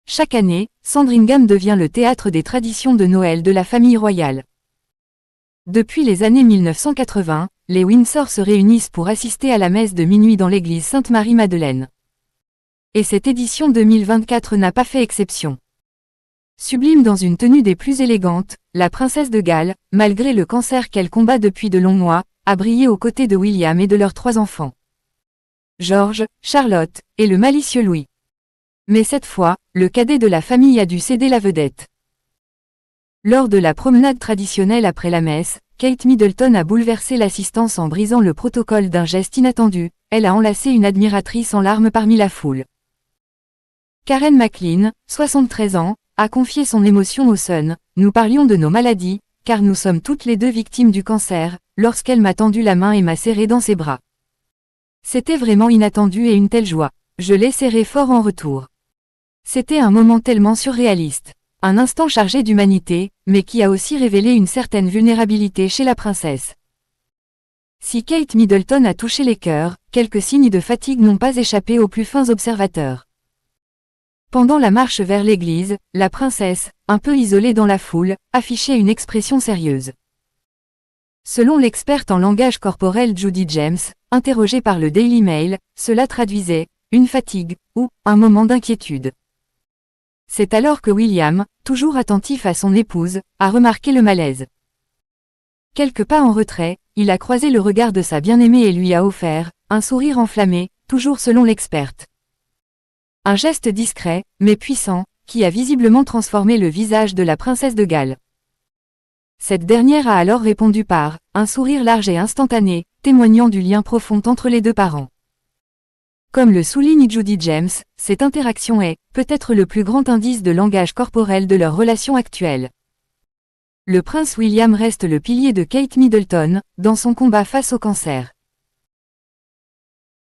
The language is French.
chaque année, Sandringham devient le théâtre des traditions de Noël de la famille royale. Depuis les années 1980, les Windsor se réunissent pour assister à la messe de minuit dans l'église Sainte-Marie-Madeleine. Et cette édition 2024 n'a pas fait exception. Sublime dans une tenue des plus élégantes, la princesse de Galles, malgré le cancer qu'elle combat depuis de longs mois, a brillé aux côtés de William et de leurs 3 enfants. George, Charlotte, et le malicieux Louis. Mais cette fois, le cadet de la famille a dû céder la vedette. Lors de la promenade traditionnelle après la messe, Kate Middleton a bouleversé l'assistance en brisant le protocole d'un geste inattendu, elle a enlacé une admiratrice en larmes parmi la foule. Karen McLean, 73 ans, a confié son émotion au Sun. Nous parlions de nos maladies, car nous sommes toutes les 2 victimes du cancer, lorsqu'elle m'a tendu la main et m'a serré dans ses bras. C'était vraiment inattendu et une telle joie. Je l'ai serré fort en retour. C'était un moment tellement surréaliste. Un instant chargé d'humanité, mais qui a aussi révélé une certaine vulnérabilité chez la princesse. Si Kate Middleton a touché les cœurs, quelques signes de fatigue n'ont pas échappé aux plus fins observateurs. Pendant la marche vers l'église, la princesse, un peu isolée dans la foule, affichait une expression sérieuse. Selon l'experte en langage corporel Judy James, interrogée par le Daily Mail, cela traduisait une fatigue ou un moment d'inquiétude. C'est alors que William, toujours attentif à son épouse, a remarqué le malaise. Quelques pas en retrait, il a croisé le regard de sa bien-aimée et lui a offert un sourire enflammé, toujours selon l'experte. Un geste discret, mais puissant, qui a visiblement transformé le visage de la princesse de Galles. Cette dernière a alors répondu par un sourire large et instantané, témoignant du lien profond entre les 2 parents. Comme le souligne Judy James, cette interaction est peut-être le plus grand indice de langage corporel de leur relation actuelle. Le prince William reste le pilier de Kate Middleton, dans son combat face au cancer.